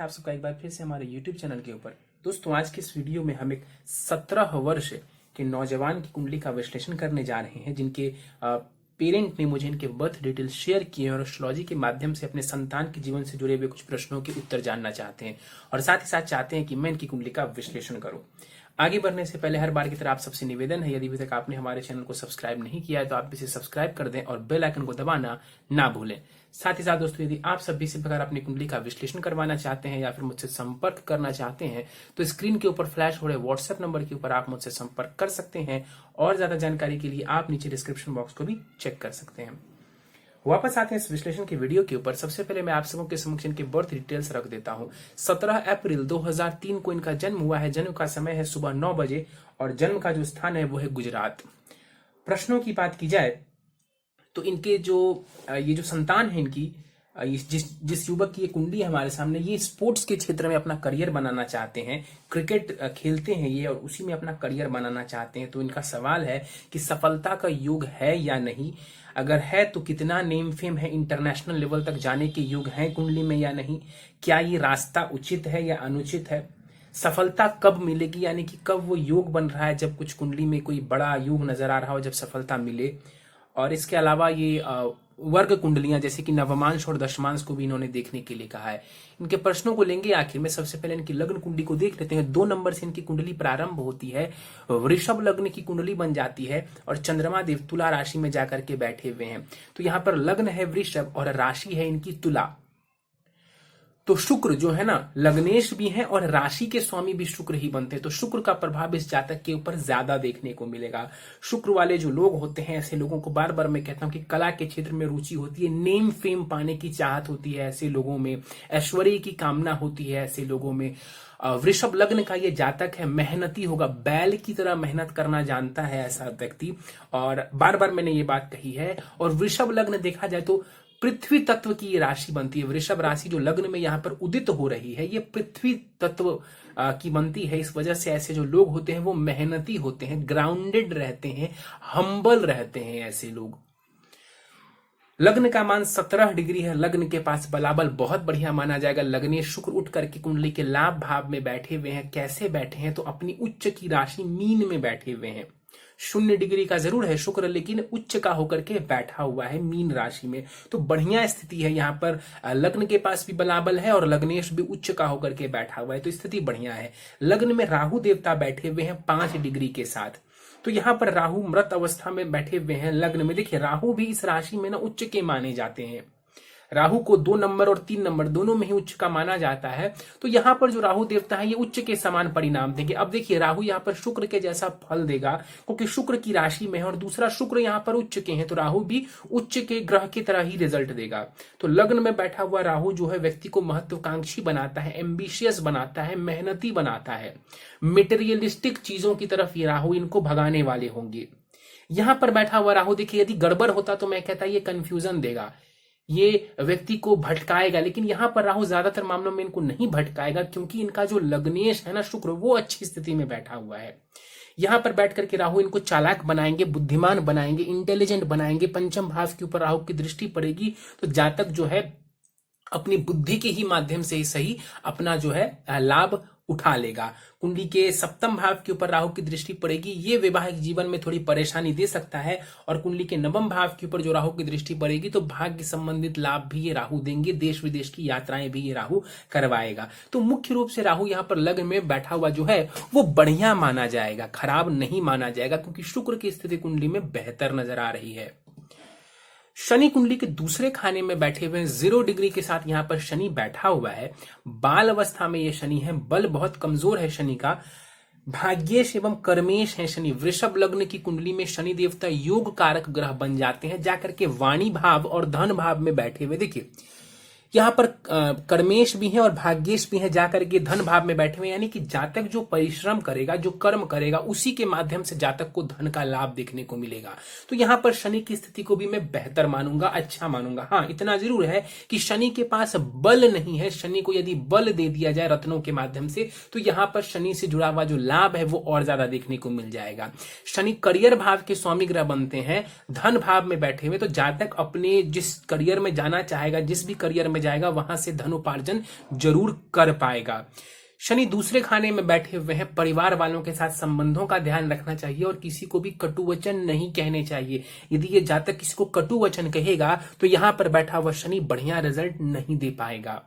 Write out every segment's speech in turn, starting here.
है आप सबका एक बार फिर से हमारे YouTube चैनल के ऊपर। दोस्तों आज के इस वीडियो में हम एक 17 वर्ष के नौजवान की कुंडली का विश्लेषण करने जा रहे हैं, जिनके पेरेंट ने मुझे इनके बर्थ डिटेल शेयर किए और एस्ट्रोलॉजी के माध्यम से अपने संतान के जीवन से जुड़े हुए कुछ प्रश्नों के उत्तर जानना चाहते हैं और साथ ही साथ चाहते हैं कि मैं इनकी कुंडली का विश्लेषण करूं। आगे बढ़ने से पहले हर बार की तरह आप सबसे निवेदन है, यदि अभी तक आपने हमारे चैनल को सब्सक्राइब नहीं किया है तो आप इसे सब्सक्राइब कर दें और बेल आइकन को दबाना ना भूलें। साथ ही साथ दोस्तों यदि आप सब भी इसी प्रकार अपनी कुंडली का विश्लेषण करवाना चाहते हैं या फिर मुझसे संपर्क करना चाहते हैं तो स्क्रीन के ऊपर फ्लैश हो रहे व्हाट्सएप नंबर के ऊपर आप मुझसे संपर्क कर सकते हैं और ज्यादा जानकारी के लिए आप नीचे डिस्क्रिप्शन बॉक्स को भी चेक कर सकते हैं। वापस आते हैं इस विश्लेषण की वीडियो के ऊपर। सबसे पहले मैं आप सबों के समक्ष इनके बर्थ डिटेल्स रख देता हूं। 17 अप्रैल 2003 को इनका जन्म हुआ है। जन्म का समय है सुबह 9 बजे और जन्म का जो स्थान है वो है गुजरात। प्रश्नों की बात की जाए तो इनके ये जो संतान है इनकी, जिस युवक की ये कुंडली है हमारे सामने, ये स्पोर्ट्स के क्षेत्र में अपना करियर बनाना चाहते हैं। क्रिकेट खेलते हैं ये और उसी में अपना करियर बनाना चाहते हैं। तो इनका सवाल है कि सफलता का योग है या नहीं, अगर है तो कितना नेम फेम है, इंटरनेशनल लेवल तक जाने के योग है कुंडली में या नहीं, क्या ये रास्ता उचित है या अनुचित है, सफलता कब मिलेगी यानी कि कब वो योग बन रहा है जब कुछ कुंडली में कोई बड़ा योग नजर आ रहा हो जब सफलता मिले। और इसके अलावा ये वर्ग कुंडलियां जैसे कि नवमांश और दशमांश को भी इन्होंने देखने के लिए कहा है। इनके प्रश्नों को लेंगे आखिर में। सबसे पहले इनकी लग्न कुंडली को देख लेते हैं। 2 नंबर से इनकी कुंडली प्रारंभ होती है, वृषभ लग्न की कुंडली बन जाती है और चंद्रमा देव तुला राशि में जाकर के बैठे हुए हैं। तो यहाँ पर लग्न है वृषभ और राशि है इनकी तुला। तो शुक्र जो है ना, लग्नेश भी है और राशि के स्वामी भी शुक्र ही बनते हैं। तो शुक्र का प्रभाव इस जातक के ऊपर ज्यादा देखने को मिलेगा। शुक्र वाले जो लोग होते हैं, ऐसे लोगों को बार बार मैं कहता हूं कि कला के क्षेत्र में रुचि होती है, नेम फेम पाने की चाहत होती है ऐसे लोगों में, ऐश्वर्य की कामना होती है ऐसे लोगों में। वृषभ लग्न का ये जातक है, मेहनती होगा, बैल की तरह मेहनत करना जानता है ऐसा व्यक्ति, और बार बार मैंने ये बात कही है। और वृषभ लग्न देखा जाए तो पृथ्वी तत्व की ये राशि बनती है। वृषभ राशि जो लग्न में यहाँ पर उदित हो रही है ये पृथ्वी तत्व की बनती है। इस वजह से ऐसे जो लोग होते हैं वो मेहनती होते हैं, ग्राउंडेड रहते हैं, हम्बल रहते हैं ऐसे लोग। लग्न का मान 17 डिग्री है। लग्न के पास बलाबल बहुत बढ़िया माना जाएगा। लग्ने शुक्र उठ करके कुंडली के लाभ भाव में बैठे हुए हैं। कैसे बैठे हैं तो अपनी उच्च की राशि मीन में बैठे हुए हैं। 0 डिग्री का जरूर है शुक्र, लेकिन उच्च का होकर के बैठा हुआ है मीन राशि में। तो बढ़िया स्थिति है यहाँ पर। लग्न के पास भी बलाबल है और लग्नेश भी उच्च का होकर के बैठा हुआ है, तो स्थिति बढ़िया है। लग्न में राहु देवता बैठे हुए हैं 5 डिग्री के साथ। तो यहाँ पर राहु मृत अवस्था में बैठे हुए हैं लग्न में। देखिए राहु भी इस राशि में ना उच्च के माने जाते हैं। राहु को 2 नंबर और 3 नंबर दोनों में ही उच्च का माना जाता है। तो यहाँ पर जो राहु देवता है ये उच्च के समान परिणाम देंगे। अब देखिए राहु यहाँ पर शुक्र के जैसा फल देगा क्योंकि शुक्र की राशि में है और दूसरा शुक्र यहाँ पर उच्च के हैं, तो राहु भी उच्च के ग्रह की तरह ही रिजल्ट देगा। तो लग्न में बैठा हुआ राहु जो है व्यक्ति को महत्वाकांक्षी बनाता है, एम्बिशियस बनाता है, मेहनती बनाता है। मेटेरियलिस्टिक चीजों की तरफ ये राहु इनको भगाने वाले होंगे। यहाँ पर बैठा हुआ राहु देखिए यदि गड़बड़ होता तो मैं कहता ये कंफ्यूजन देगा, ये व्यक्ति को भटकाएगा, लेकिन यहां पर राहु ज्यादातर मामलों में इनको नहीं भटकाएगा क्योंकि इनका जो लग्नेश है ना शुक्र वो अच्छी स्थिति में बैठा हुआ है। यहां पर बैठ करके राहु इनको चालाक बनाएंगे, बुद्धिमान बनाएंगे, इंटेलिजेंट बनाएंगे। पंचम भाव के ऊपर राहु की दृष्टि पड़ेगी तो जातक जो है अपनी बुद्धि के ही माध्यम से ही सही अपना जो है लाभ उठा लेगा। कुंडली के 7वें भाव के ऊपर राहु की दृष्टि पड़ेगी, ये वैवाहिक जीवन में थोड़ी परेशानी दे सकता है। और कुंडली के 9वें भाव के ऊपर जो राहु की दृष्टि पड़ेगी तो भाग्य संबंधित लाभ भी ये राहु देंगे, देश विदेश की यात्राएं भी ये राहु करवाएगा। तो मुख्य रूप से राहु यहाँ पर लग्न में बैठा हुआ जो है वो बढ़िया माना जाएगा, खराब नहीं माना जाएगा क्योंकि शुक्र की स्थिति कुंडली में बेहतर नजर आ रही है। शनि कुंडली के दूसरे खाने में बैठे हुए 0 डिग्री के साथ यहाँ पर शनि बैठा हुआ है। बाल अवस्था में ये शनि है, बल बहुत कमजोर है शनि का। भाग्येश एवं कर्मेश है शनि। वृषभ लग्न की कुंडली में शनि देवता योग कारक ग्रह बन जाते हैं, जाकर के वाणी भाव और धन भाव में बैठे हुए। देखिए यहाँ पर कर्मेश भी है और भाग्येश भी है, जाकर के धन भाव में बैठे हुए, यानी कि जातक जो परिश्रम करेगा, जो कर्म करेगा, उसी के माध्यम से जातक को धन का लाभ देखने को मिलेगा। तो यहाँ पर शनि की स्थिति को भी मैं बेहतर मानूंगा, अच्छा मानूंगा। हाँ इतना जरूर है कि शनि के पास बल नहीं है। शनि को यदि बल दे दिया जाए रत्नों के माध्यम से तो यहाँ पर शनि से जुड़ा हुआ जो लाभ है वो और ज्यादा देखने को मिल जाएगा। शनि करियर भाव के स्वामी ग्रह बनते हैं, धन भाव में बैठे हुए, तो जातक अपने जिस करियर में जाना चाहेगा, जिस भी करियर में जाएगा, वहां से धनोपार्जन जरूर कर पाएगा। शनि दूसरे खाने में बैठे हुए हैं, परिवार वालों के साथ संबंधों का ध्यान रखना चाहिए और किसी को भी कटु वचन नहीं कहने चाहिए। यदि ये जातक किसी को कटु वचन कहेगा तो यहां पर बैठा हुआ शनि बढ़िया रिजल्ट नहीं दे पाएगा।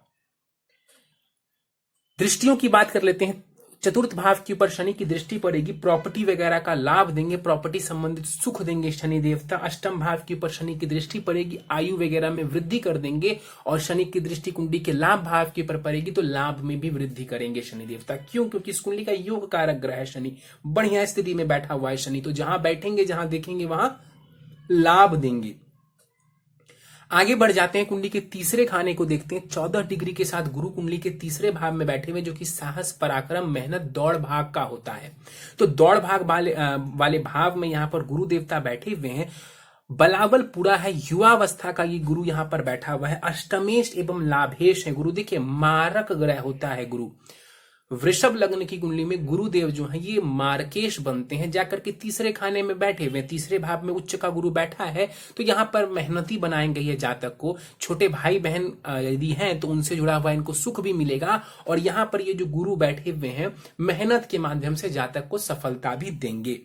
दृष्टियों की बात कर लेते हैं। चतुर्थ भाव के ऊपर शनि की दृष्टि पड़ेगी, प्रॉपर्टी वगैरह का लाभ देंगे, प्रॉपर्टी संबंधित सुख देंगे शनि देवता। अष्टम भाव के ऊपर शनि की दृष्टि पड़ेगी, आयु वगैरह में वृद्धि कर देंगे और शनि की दृष्टि कुंडली के लाभ भाव के ऊपर पड़ेगी तो लाभ में भी वृद्धि करेंगे शनि देवता। क्यों? क्योंकि इस कुंडली का योग कारक ग्रह है शनि, बढ़िया स्थिति में बैठा हुआ है शनि, तो जहां बैठेंगे जहां देखेंगे वहां लाभ देंगे। आगे बढ़ जाते हैं, कुंडली के तीसरे खाने को देखते हैं। 14 डिग्री के साथ गुरु कुंडली के तीसरे भाव में बैठे हुए, जो कि साहस, पराक्रम, मेहनत, दौड़ भाग का होता है। तो दौड़ भाग वाले भाव में यहां पर गुरु देवता बैठे हुए हैं। बलाबल पूरा है, युवावस्था का ये गुरु यहां पर बैठा हुआ है। अष्टमेश एवं लाभेश है गुरु। देखिए मारक ग्रह होता है गुरु। वृषभ लग्न की कुंडली में गुरुदेव जो है ये मार्केश बनते हैं, जाकर के तीसरे खाने में बैठे हुए, तीसरे भाव में उच्च का गुरु बैठा है तो यहां पर मेहनती बनाएंगे ये जातक को। छोटे भाई बहन यदि हैं तो उनसे जुड़ा हुआ इनको सुख भी मिलेगा और यहां पर ये जो गुरु बैठे हुए हैं मेहनत के माध्यम से जातक को सफलता भी देंगे।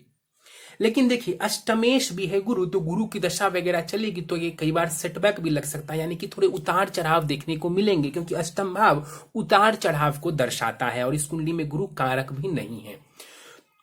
लेकिन देखिए अष्टमेश भी है गुरु, तो गुरु की दशा वगैरह चलेगी तो ये कई बार सेटबैक भी लग सकता है, यानी कि थोड़े उतार चढ़ाव देखने को मिलेंगे, क्योंकि अष्टम भाव उतार चढ़ाव को दर्शाता है और इस कुंडली में गुरु कारक भी नहीं है।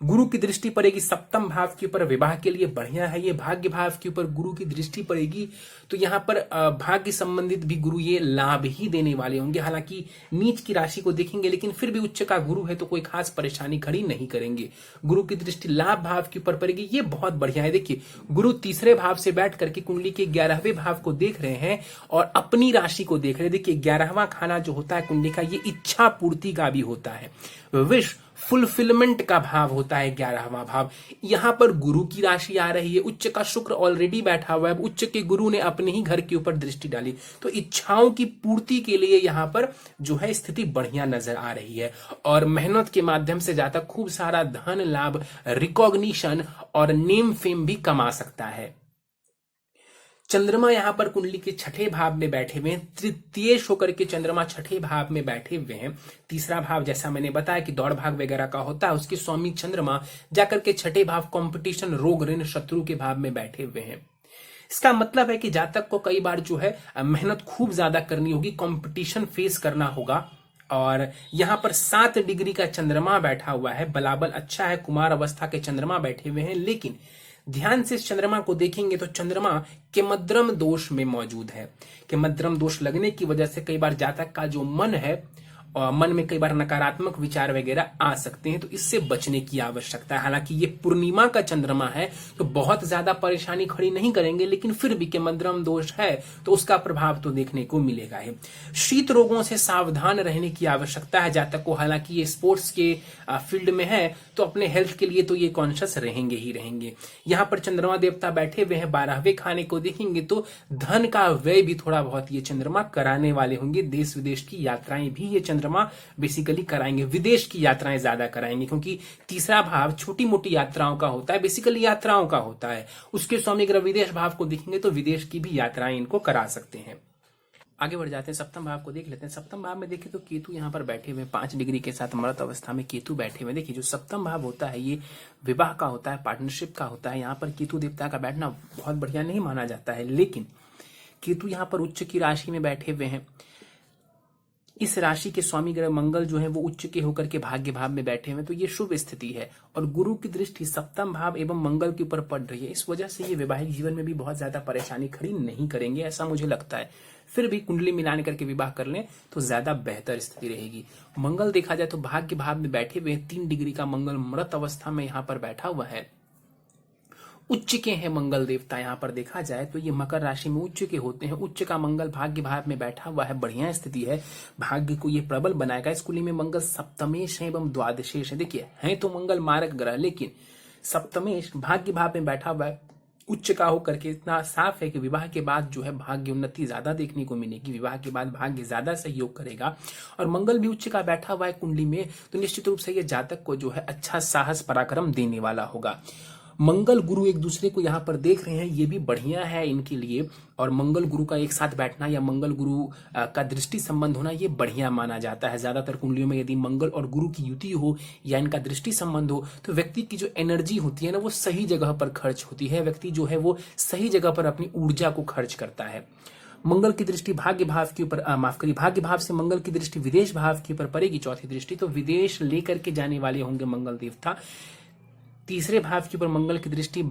गुरु की दृष्टि पड़ेगी सप्तम भाव के ऊपर, विवाह के लिए बढ़िया है ये। भाग्य भाव के ऊपर गुरु की दृष्टि पड़ेगी तो यहां पर भाग्य संबंधित भी गुरु ये लाभ ही देने वाले होंगे। हालांकि नीच की राशि को देखेंगे लेकिन फिर भी उच्च का गुरु है तो कोई खास परेशानी खड़ी नहीं करेंगे। गुरु की दृष्टि लाभ भाव के ऊपर पड़ेगी, ये बहुत बढ़िया है। देखिए गुरु तीसरे भाव से बैठ करके कुंडली के 11वें भाव को देख रहे हैं और अपनी राशि को देख रहे हैं। देखिए 11वां खाना जो होता है कुंडली का ये इच्छा पूर्ति का भी होता है, विश फुलफिलमेंट का भाव होता है 11वां भाव। यहां पर गुरु की राशि आ रही है, उच्च का शुक्र ऑलरेडी बैठा हुआ है, उच्च के गुरु ने अपने ही घर के ऊपर दृष्टि डाली तो इच्छाओं की पूर्ति के लिए यहां पर जो है स्थिति बढ़िया नजर आ रही है और मेहनत के माध्यम से जाता खूब सारा धन लाभ, रिकॉग्निशन और नेम फेम भी कमा सकता है। चंद्रमा यहां पर कुंडली के छठे भाव में बैठे हुए हैं, तृतीयेश होकर के चंद्रमा छठे भाव में बैठे हुए हैं। तीसरा भाव जैसा मैंने बताया कि दौड़ भाग वगैरह का होता है, उसके स्वामी चंद्रमा जाकर के छठे भाव कंपटीशन, रोग, ऋण, शत्रु के भाव में बैठे हुए हैं। इसका मतलब है कि जातक को कई बार जो है मेहनत खूब ज्यादा करनी होगी, कंपटीशन फेस करना होगा। और यहां पर 7 डिग्री का चंद्रमा बैठा हुआ है, बलाबल अच्छा है, कुमार अवस्था के चंद्रमा बैठे हुए हैं। लेकिन ध्यान से इस चंद्रमा को देखेंगे तो चंद्रमा केमद्रम दोष में मौजूद है। केमद्रम दोष लगने की वजह से कई बार जातक का जो मन है और मन में कई बार नकारात्मक विचार वगैरह आ सकते हैं, तो इससे बचने की आवश्यकता है। हालांकि ये पूर्णिमा का चंद्रमा है तो बहुत ज्यादा परेशानी खड़ी नहीं करेंगे, लेकिन फिर भी केमद्रम दोष है तो उसका प्रभाव तो देखने को मिलेगा ही। शीत रोगों से सावधान रहने की आवश्यकता है जातक को। हालांकि ये स्पोर्ट्स के फील्ड में है तो अपने हेल्थ के लिए तो ये कॉन्शियस रहेंगे ही रहेंगे। यहाँ पर चंद्रमा देवता बैठे हुए हैं, 12वें खाने को देखेंगे तो धन का व्यय भी थोड़ा बहुत ये चंद्रमा कराने वाले होंगे। देश विदेश की यात्राएं भी ये चंद्रमा बेसिकली कराएंगे, विदेश की यात्राएं ज्यादा कराएंगे, क्योंकि तीसरा भाव छोटी मोटी यात्राओं का होता है, बेसिकली यात्राओं का होता है। उसके स्वामी अगर विदेश भाव को देखेंगे तो विदेश की भी यात्राएं इनको करा सकते हैं। आगे बढ़ जाते हैं, सप्तम भाव को देख लेते हैं। सप्तम भाव में देखें तो केतु यहाँ पर बैठे हुए 5 डिग्री के साथ मृत अवस्था में केतु बैठे हुए। देखिए जो सप्तम भाव होता है ये विवाह का होता है, पार्टनरशिप का होता है। यहाँ पर केतु देवता का बैठना बहुत बढ़िया नहीं माना जाता है, लेकिन केतु यहाँ पर उच्च की राशि में बैठे हुए हैं। इस राशि के स्वामी ग्रह मंगल जो है वो उच्च के होकर के भाग्य भाव में बैठे हुए, तो ये शुभ स्थिति है और गुरु की दृष्टि सप्तम भाव एवं मंगल के ऊपर पड़ रही है। इस वजह से ये वैवाहिक जीवन में भी बहुत ज्यादा परेशानी खड़ी नहीं करेंगे, ऐसा मुझे लगता है। फिर भी कुंडली मिलाने करके विवाह कर लें तो ज्यादा बेहतर स्थिति रहेगी। मंगल देखा जाए तो भाग्य भाव में बैठे हुए 3 डिग्री का मंगल मृत अवस्था में यहाँ पर बैठा हुआ है। उच्च के हैं मंगल देवता, यहाँ पर देखा जाए तो ये मकर राशि में उच्च के होते हैं। उच्च का मंगल भाग्य भाव में बैठा हुआ है, बढ़िया स्थिति है, भाग्य को ये प्रबल बनाएगा। इस कुंडली में मंगल सप्तमेश है एवं द्वादशेश है। देखिए है तो मंगल मारक ग्रह, लेकिन सप्तमेश भाग्य भाव में बैठा हुआ है, उच्च का होकर के इतना साफ है कि विवाह के बाद जो है भाग्य उन्नति ज्यादा देखने को मिलेगी। विवाह के बाद भाग्य ज्यादा सहयोग करेगा और मंगल भी उच्च का बैठा हुआ है कुंडली में, तो निश्चित रूप से ये जातक को जो है अच्छा साहस पराक्रम देने वाला होगा। मंगल गुरु एक दूसरे को यहाँ पर देख रहे हैं, ये भी बढ़िया है इनके लिए। और मंगल गुरु का एक साथ बैठना या मंगल गुरु का दृष्टि संबंध होना ये बढ़िया माना जाता है। ज्यादातर कुंडलियों में यदि मंगल और गुरु की युति हो या इनका दृष्टि संबंध हो तो व्यक्ति की जो एनर्जी होती है ना वो सही जगह पर खर्च होती है, व्यक्ति जो है वो सही जगह पर अपनी ऊर्जा को खर्च करता है। मंगल की दृष्टि भाग्य भाव के ऊपर, माफ करिए, भाग्य भाव से मंगल की दृष्टि विदेश भाव के ऊपर पड़ेगी, चौथी दृष्टि, तो विदेश लेकर के जाने वाले होंगे मंगल देवता। तीसरे भाव के ऊपर मंगल की दृष्टि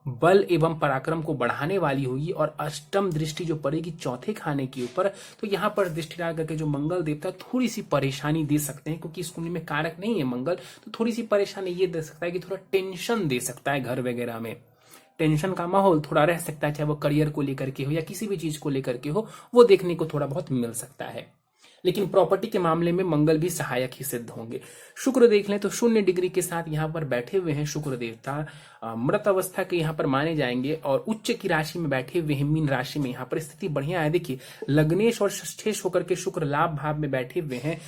बल एवं पराक्रम को बढ़ाने वाली होगी। और अष्टम दृष्टि जो पड़ेगी चौथे खाने के ऊपर, तो यहाँ पर दृष्टि लगा करके जो मंगल देवता थोड़ी सी परेशानी दे सकते हैं, क्योंकि इस कुंडली में कारक नहीं है मंगल, तो थोड़ी सी परेशानी ये दे सकता है कि थोड़ा टेंशन दे सकता है, घर वगैरह में टेंशन का माहौल थोड़ा रह सकता है, चाहे वो करियर को लेकर के हो या किसी भी चीज को लेकर के हो, वो देखने को थोड़ा बहुत मिल सकता है। लेकिन प्रॉपर्टी के मामले में मंगल भी सहायक ही सिद्ध होंगे। शुक्र देख लें तो 0 डिग्री के साथ यहाँ पर बैठे हुए हैं शुक्र देवता, मृत अवस्था के यहाँ पर माने जाएंगे और उच्च की राशि में बैठे हुए हैं, मीन राशि में। यहाँ पर स्थिति बढ़िया है। देखिए लग्नेश और षष्ठेश होकर के शुक्र लाभ भाव में बैठे हुए हैं।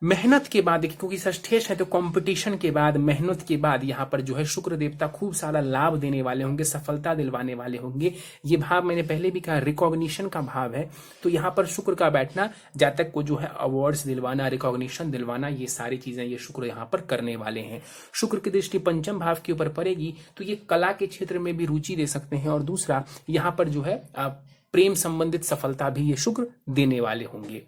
मेहनत के बाद, देखिए क्योंकि षष्ठेश है तो कंपटीशन के बाद, मेहनत के बाद यहाँ पर जो है शुक्र देवता खूब सारा लाभ देने वाले होंगे, सफलता दिलवाने वाले होंगे। ये भाव मैंने पहले भी कहा रिकॉग्निशन का भाव है, तो यहाँ पर शुक्र का बैठना जातक को जो है अवार्ड्स दिलवाना, रिकॉग्निशन दिलवाना, ये सारी चीजें ये शुक्र यहाँ पर करने वाले हैं। शुक्र की दृष्टि पंचम भाव के ऊपर पड़ेगी तो ये कला के क्षेत्र में भी रुचि दे सकते हैं। और दूसरा यहाँ पर जो है प्रेम संबंधित सफलता भी ये शुक्र देने वाले होंगे।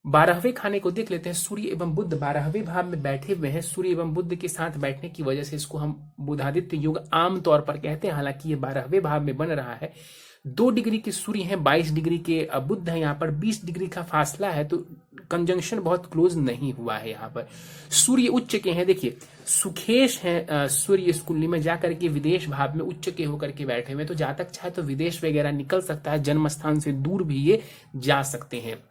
12वें खाने को देख लेते हैं। सूर्य एवं बुध 12वें भाव में बैठे हुए हैं। सूर्य एवं बुध के साथ बैठने की वजह से इसको हम बुधादित्य योग आमतौर पर कहते हैं, हालांकि ये 12वें भाव में बन रहा है। 2 डिग्री के सूर्य हैं, 22 डिग्री के बुध है, यहाँ पर 20 डिग्री का फासला है, तो कंजंक्शन बहुत क्लोज नहीं हुआ है। यहाँ पर सूर्य उच्च के हैं, देखिए सुखेश हैं सूर्य इस कुंडली में जाकर के विदेश भाव में उच्च के होकर के बैठे हुए, तो जातक चाहे तो विदेश वगैरह निकल सकता है, जन्म स्थान से दूर भी ये जा सकते हैं।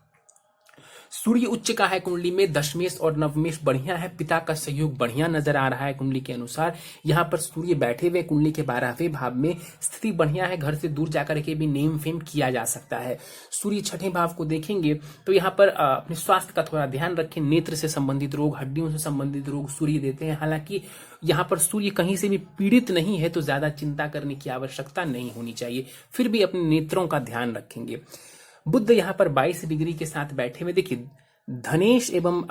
सूर्य उच्च का है कुंडली में, दशमेश और नवमेश बढ़िया है, पिता का सहयोग बढ़िया नजर आ रहा है कुंडली के अनुसार। यहाँ पर सूर्य बैठे हुए कुंडली के 12वें भाव में, स्थिति बढ़िया है, घर से दूर जाकर के भी नेम फेम किया जा सकता है। सूर्य 6ठे भाव को देखेंगे तो यहाँ पर अपने स्वास्थ्य का थोड़ा ध्यान रखें, नेत्र से संबंधित रोग, हड्डियों से संबंधित रोग सूर्य देते हैं। हालांकि यहाँ पर सूर्य कहीं से भी पीड़ित नहीं है तो ज्यादा चिंता करने की आवश्यकता नहीं होनी चाहिए, फिर भी अपने नेत्रों का ध्यान रखेंगे। बुध यहाँ पर 22 डिग्री के साथ बैठे हुए, देखिए धनेश एवं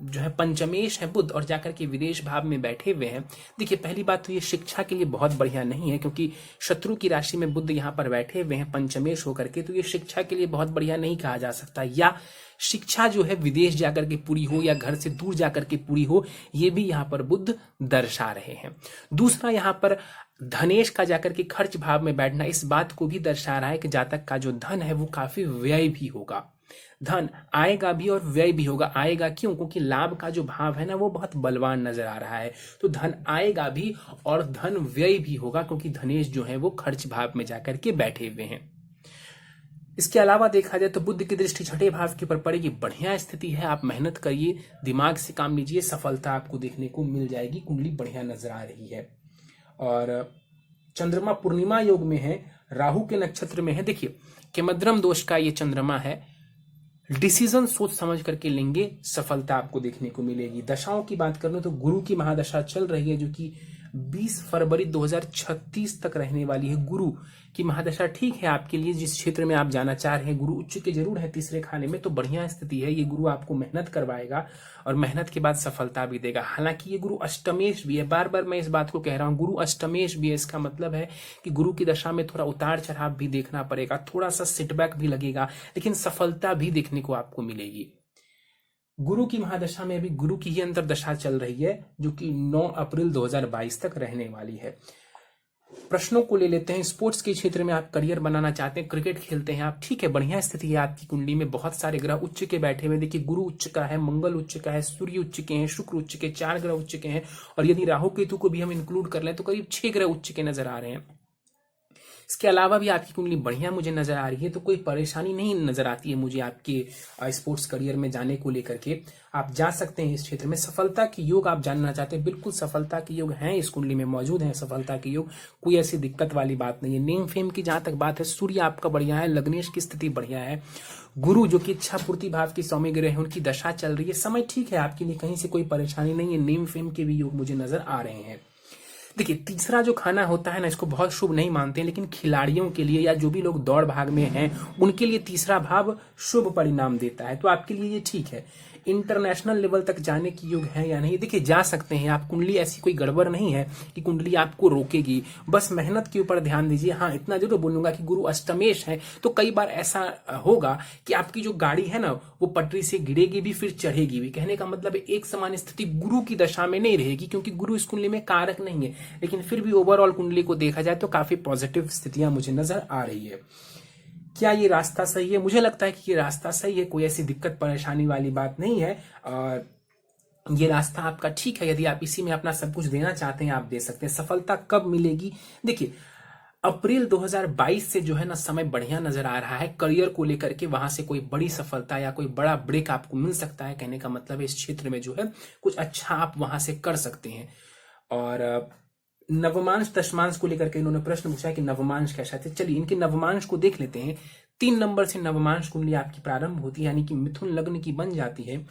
जो है पंचमेश है बुध और जाकर के विदेश भाव में बैठे हुए हैं। देखिए पहली बात तो ये शिक्षा के लिए बहुत बढ़िया नहीं है, क्योंकि शत्रु की राशि में बुध यहाँ पर बैठे हुए हैं पंचमेश होकर के, तो ये शिक्षा के लिए बहुत बढ़िया नहीं कहा जा सकता। या शिक्षा जो है विदेश जाकर के पूरी हो या घर से दूर जाकर के पूरी हो, ये भी यहाँ पर बुध दर्शा रहे हैं। दूसरा यहाँ पर धनेश का जाकर के खर्च भाव में बैठना इस बात को भी दर्शा रहा है कि जातक का जो धन है वो काफी व्यय भी होगा। धन आएगा भी और व्यय भी होगा। आएगा क्यों? क्योंकि लाभ का जो भाव है ना वो बहुत बलवान नजर आ रहा है, तो धन आएगा भी और धन व्यय भी होगा, क्योंकि धनेश जो है वो खर्च भाव में जाकर के बैठे हुए हैं। इसके अलावा देखा जाए तो बुध की दृष्टि 6ठे भाव के ऊपर पड़ेगी, बढ़िया स्थिति है। आप मेहनत करिए, दिमाग से काम लीजिए, सफलता आपको देखने को मिल जाएगी, कुंडली बढ़िया नजर आ रही है। और चंद्रमा पूर्णिमा योग में है, राहु के नक्षत्र में है। देखिए केमद्रम दोष का ये चंद्रमा है, डिसीजन सोच समझ करके लेंगे, सफलता आपको देखने को मिलेगी। दशाओं की बात करूं तो गुरु की महादशा चल रही है, जो कि 20 फरवरी 2036 तक रहने वाली है। गुरु की महादशा ठीक है आपके लिए, जिस क्षेत्र में आप जाना चाह रहे हैं। गुरु उच्च के जरूर है तीसरे खाने में, तो बढ़िया स्थिति है। ये गुरु आपको मेहनत करवाएगा और मेहनत के बाद सफलता भी देगा। हालांकि ये गुरु अष्टमेश भी है, बार बार मैं इस बात को कह रहा हूँ, गुरु अष्टमेश भी है। इसका मतलब है कि गुरु की दशा में थोड़ा उतार चढ़ाव भी देखना पड़ेगा, थोड़ा सा सेटबैक भी लगेगा, लेकिन सफलता भी देखने को आपको मिलेगी। गुरु की महादशा में अभी गुरु की ही अंतरदशा चल रही है, जो कि 9 अप्रैल 2022 तक रहने वाली है। प्रश्नों को ले लेते हैं। स्पोर्ट्स के क्षेत्र में आप करियर बनाना चाहते हैं, क्रिकेट खेलते हैं आप, ठीक है, बढ़िया स्थिति है आपकी कुंडली में। बहुत सारे ग्रह उच्च के बैठे हुए, देखिए गुरु उच्च का है, मंगल उच्च का है, सूर्य उच्च के हैं, शुक्र उच्च के, 4 ग्रह उच्च के हैं। और यदि राहु केतु को भी हम इंक्लूड कर लें तो करीब 6 ग्रह उच्च के नजर आ रहे हैं। इसके अलावा भी आपकी कुंडली बढ़िया मुझे नजर आ रही है, तो कोई परेशानी नहीं नजर आती है मुझे आपके स्पोर्ट्स करियर में जाने को लेकर के। आप जा सकते हैं इस क्षेत्र में। सफलता के योग आप जानना चाहते हैं, बिल्कुल सफलता के योग हैं इस कुंडली में, मौजूद हैं सफलता के योग, कोई ऐसी दिक्कत वाली बात नहीं है। नेम फेम की जहां तक बात है, सूर्य आपका बढ़िया है, लग्नेश की स्थिति बढ़िया है, गुरु जो कि इच्छा पूर्ति भाव की सौम्य ग्रह है उनकी दशा चल रही है, समय ठीक है आपके लिए, कहीं से कोई परेशानी नहीं है। नेम फेम के भी योग मुझे नजर आ रहे हैं। देखिए, तीसरा जो खाना होता है ना, इसको बहुत शुभ नहीं मानते हैं, लेकिन खिलाड़ियों के लिए या जो भी लोग दौड़ भाग में हैं उनके लिए तीसरा भाव शुभ परिणाम देता है, तो आपके लिए ये ठीक है। इंटरनेशनल लेवल तक जाने की योग है या नहीं, देखिए जा सकते हैं आप। कुंडली ऐसी कोई गड़बड़ नहीं है कि कुंडली आपको रोकेगी, बस मेहनत के ऊपर ध्यान दीजिए। हाँ, इतना जरूर बोलूंगा कि गुरु अष्टमेश है, तो कई बार ऐसा होगा कि आपकी जो गाड़ी है ना वो पटरी से गिरेगी भी फिर चढ़ेगी भी। कहने का मतलब एक समान स्थिति गुरु की दशा में नहीं रहेगी, क्योंकि गुरु इस कुंडली में कारक नहीं है। लेकिन फिर भी ओवरऑल कुंडली को देखा जाए तो काफी पॉजिटिव स्थितियां मुझे नजर आ रही है। क्या ये रास्ता सही है? मुझे लगता है कि ये रास्ता सही है, कोई ऐसी दिक्कत परेशानी वाली बात नहीं है। और ये रास्ता आपका ठीक है। यदि आप इसी में अपना सब कुछ देना चाहते हैं, आप दे सकते हैं। सफलता कब मिलेगी? देखिए, अप्रैल 2022 से जो है ना समय बढ़िया नजर आ रहा है करियर को लेकर के। वहां से कोई बड़ी सफलता या कोई बड़ा ब्रेक आपको मिल सकता है। कहने का मतलब है इस क्षेत्र में जो है कुछ अच्छा आप वहां से कर सकते हैं। और नवमांश दशमांश को लेकर के इन्होंने प्रश्न पूछा कि नवमांश कैसा है। चलिए इनके नवमांश को देख लेते हैं। 3 नंबर से नवमांश कुंडली आपकी प्रारंभ होती है, यानी कि मिथुन लग्न की बन जाती है।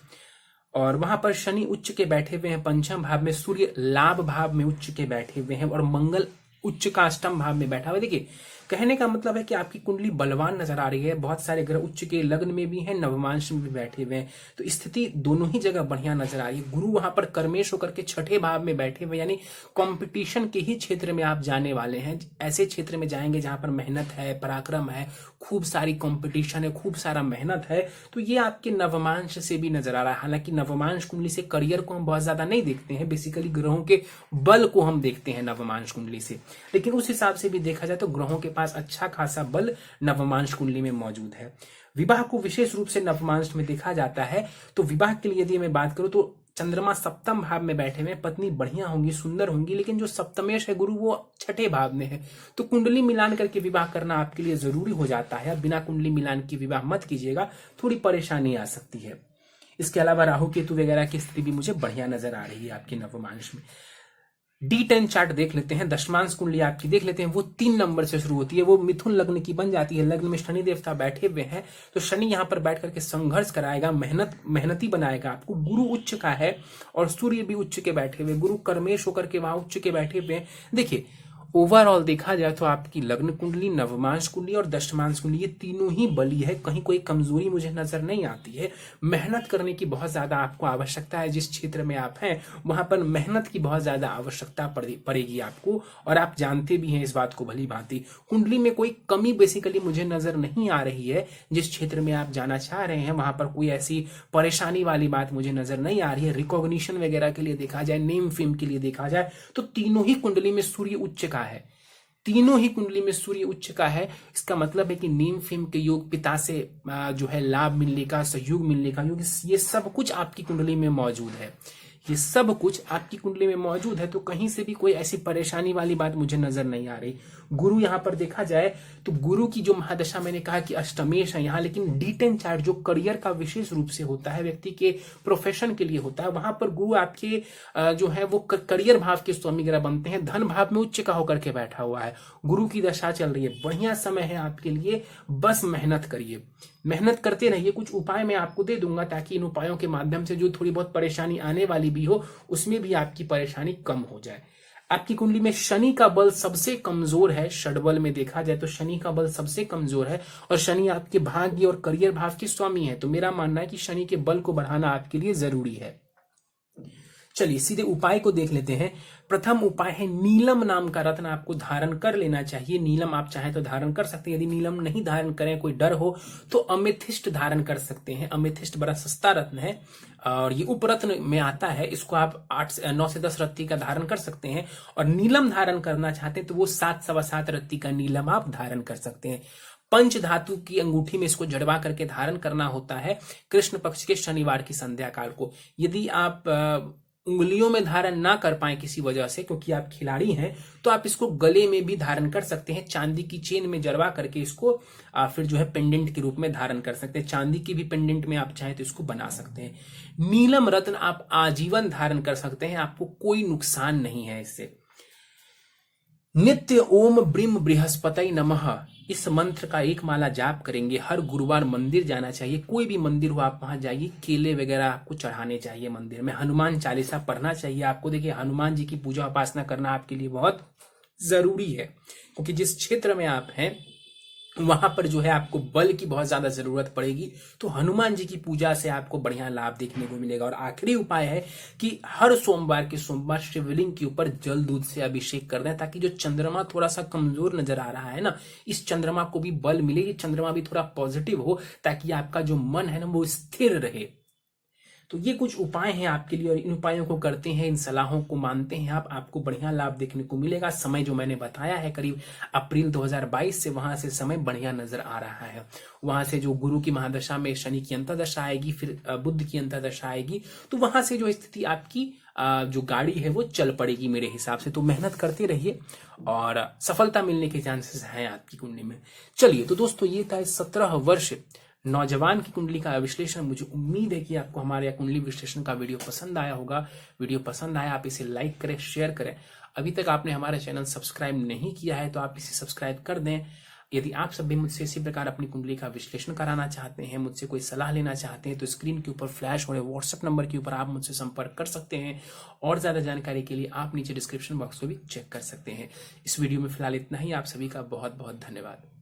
और वहां पर शनि उच्च के बैठे हुए हैं पंचम भाव में, सूर्य लाभ भाव में उच्च के बैठे हुए हैं, और मंगल उच्च का अष्टम भाव में बैठा हुआ है। देखिए, कहने का मतलब है कि आपकी कुंडली बलवान नजर आ रही है। बहुत सारे ग्रह उच्च के लग्न में भी हैं, नवमांश में भी बैठे हुए हैं, तो स्थिति दोनों ही जगह बढ़िया नजर आ रही है। गुरु वहां पर कर्मेश होकर के छठे भाव में बैठे हुए, यानी कंपटीशन के ही क्षेत्र में आप जाने वाले हैं। ऐसे क्षेत्र में जाएंगे जहां पर मेहनत है, पराक्रम है, खूब सारी कंपटीशन है, खूब सारा मेहनत है। तो ये आपके नवमांश से भी नजर आ रहा है। हालांकि नवमांश कुंडली से करियर को हम बहुत ज्यादा नहीं देखते हैं, बेसिकली ग्रहों के बल को हम देखते हैं नवमांश कुंडली से। लेकिन उस हिसाब से भी देखा जाए तो ग्रहों के पास अच्छा खासा बल नवमांश कुंडली में मौजूद है। विवाह को विशेष रूप से नवमांश में देखा जाता है। तो विवाह के लिए यदि मैं बात करूं तो चंद्रमा सप्तम भाव में बैठे हुए, पत्नी बढ़िया होंगी, सुंदर होंगी, लेकिन जो सप्तमेश है गुरु वो छठे भाव में है। तो कुंडली मिलान करके विवाह करना आपके लिए जरूरी हो जाता है। बिना कुंडली मिलान के विवाह मत कीजिएगा, थोड़ी परेशानी आ सकती है। इसके अलावा राहु केतु वगैरह की स्थिति भी मुझे बढ़िया नजर आ रही है आपके नवमांश में। D10 चार्ट देख लेते हैं, दशमांश कुंडली आपकी देख लेते हैं। वो 3 नंबर से शुरू होती है, वो मिथुन लग्न की बन जाती है। लग्न में शनि देवता बैठे हुए हैं, तो शनि यहां पर बैठ करके संघर्ष कराएगा, मेहनती बनाएगा आपको। गुरु उच्च का है और सूर्य भी उच्च के बैठे हुए, गुरु कर्मेश होकर के वहां उच्च के बैठे हुए हैं। देखिए, ओवरऑल देखा जाए तो आपकी लग्न कुंडली, नवमांश कुंडली और दशमांश कुंडली ये तीनों ही बली है। कहीं कोई कमजोरी मुझे नजर नहीं आती है। मेहनत करने की बहुत ज्यादा आपको आवश्यकता है। जिस क्षेत्र में आप हैं वहां पर मेहनत की बहुत ज्यादा आवश्यकता पड़ेगी आपको, और आप जानते भी हैं इस बात को भली भांति। कुंडली में कोई कमी बेसिकली मुझे नजर नहीं आ रही है। जिस क्षेत्र में आप जाना चाह रहे हैं वहां पर कोई ऐसी परेशानी वाली बात मुझे नजर नहीं आ रही है। रिकॉग्निशन वगैरह के लिए देखा जाए, नेम फेम के लिए देखा जाए, तो तीनों ही कुंडली में सूर्य उच्च का है। तीनों ही कुंडली में सूर्य उच्च का है। इसका मतलब है कि नेम फेम के योग, पिता से जो है लाभ मिलने का, सहयोग मिलने का योग, ये सब कुछ आपकी कुंडली में मौजूद है। ये सब कुछ आपकी कुंडली में मौजूद है, तो कहीं से भी कोई ऐसी परेशानी वाली बात मुझे नजर नहीं आ रही। गुरु यहां पर देखा जाए तो गुरु की जो महादशा, मैंने कहा कि अष्टमेश है यहां, लेकिन D10 चार्ट जो करियर का विशेष रूप से होता है, व्यक्ति के प्रोफेशन के लिए होता है, वहां पर गुरु आपके जो है वो करियर भाव के स्वामी ग्रह बनते हैं। धन भाव में उच्च का होकर के बैठा हुआ है, गुरु की दशा चल रही है। बढ़िया समय है आपके लिए, बस मेहनत करिए, मेहनत करते रहिए। कुछ उपाय मैं आपको दे दूंगा ताकि इन उपायों के माध्यम से जो थोड़ी बहुत परेशानी आने वाली भी हो उसमें भी आपकी परेशानी कम हो जाए। आपकी कुंडली में शनि का बल सबसे कमजोर है। षडबल में देखा जाए तो शनि का बल सबसे कमजोर है, और शनि आपके भाग्य और करियर भाव के स्वामी है। तो मेरा मानना है कि शनि के बल को बढ़ाना आपके लिए जरूरी है। चलिए सीधे उपाय को देख लेते हैं। प्रथम उपाय है नीलम नाम का रत्न आपको धारण कर लेना चाहिए। नीलम आप चाहे तो धारण कर सकते हैं। यदि नीलम नहीं धारण करें, कोई डर हो, तो अमेथिस्ट धारण कर सकते हैं। अमेथिस्ट बड़ा सस्ता रत्न है और ये उपरत्न में आता है। इसको आप 9 से 10 रत्ती का धारण कर सकते हैं। और नीलम धारण करना चाहते हैं तो वो 7 सवा 7 रत्ती का नीलम आप धारण कर सकते हैं। पंच धातु की अंगूठी में इसको जड़वा करके धारण करना होता है कृष्ण पक्ष के शनिवार की संध्या काल को। यदि आप उंगलियों में धारण ना कर पाए किसी वजह से, क्योंकि आप खिलाड़ी हैं, तो आप इसको गले में भी धारण कर सकते हैं। चांदी की चेन में जड़वा करके इसको फिर जो है पेंडेंट के रूप में धारण कर सकते हैं। चांदी की भी पेंडेंट में आप चाहें तो इसको बना सकते हैं। नीलम रत्न आप आजीवन धारण कर सकते हैं, आपको कोई नुकसान नहीं है इससे। नित्य ओम ब्रीम बृहस्पति नमः इस मंत्र का एक माला जाप करेंगे। हर गुरुवार मंदिर जाना चाहिए, कोई भी मंदिर हो आप वहां जाइए, केले वगैरह आपको चढ़ाने चाहिए मंदिर में। हनुमान चालीसा पढ़ना चाहिए आपको। देखिए हनुमान जी की पूजा उपासना करना आपके लिए बहुत जरूरी है, क्योंकि जिस क्षेत्र में आप हैं वहां पर जो है आपको बल की बहुत ज्यादा जरूरत पड़ेगी। तो हनुमान जी की पूजा से आपको बढ़िया लाभ देखने को मिलेगा। और आखिरी उपाय है कि हर सोमवार के सोमवार शिवलिंग के ऊपर जल दूध से अभिषेक कर दें, ताकि जो चंद्रमा थोड़ा सा कमजोर नजर आ रहा है ना, इस चंद्रमा को भी बल मिले, ये चंद्रमा भी थोड़ा पॉजिटिव हो, ताकि आपका जो मन है ना वो स्थिर रहे। तो ये कुछ उपाय हैं आपके लिए, और इन उपायों को करते हैं, इन सलाहों को मानते हैं आप, आपको बढ़िया लाभ देखने को मिलेगा। समय जो मैंने बताया है करीब अप्रैल 2022 से वहां से समय बढ़िया नजर आ रहा है। वहां से जो गुरु की महादशा में शनि की अंतर्दशा आएगी, फिर बुध की अंतर्दशा आएगी, तो वहां से जो स्थिति आपकी जो गाड़ी है वो चल पड़ेगी मेरे हिसाब से। तो मेहनत करते रहिए और सफलता मिलने के चांसेस हैं आपकी कुंडली में। चलिए तो दोस्तों ये था 17 वर्ष नौजवान की कुंडली का विश्लेषण। मुझे उम्मीद है कि आपको हमारे कुंडली विश्लेषण का वीडियो पसंद आया होगा। वीडियो पसंद आया आप इसे लाइक करें, शेयर करें। अभी तक आपने हमारा चैनल सब्सक्राइब नहीं किया है तो आप इसे सब्सक्राइब कर दें। यदि आप सब भी मुझसे इसी प्रकार अपनी कुंडली का विश्लेषण कराना चाहते हैं, मुझसे कोई सलाह लेना चाहते हैं, तो स्क्रीन के ऊपर फ्लैश हो रहे व्हाट्सएप नंबर के ऊपर आप मुझसे संपर्क कर सकते हैं। और ज्यादा जानकारी के लिए आप नीचे डिस्क्रिप्शन बॉक्स को भी चेक कर सकते हैं। इस वीडियो में फिलहाल इतना ही। आप सभी का बहुत बहुत धन्यवाद।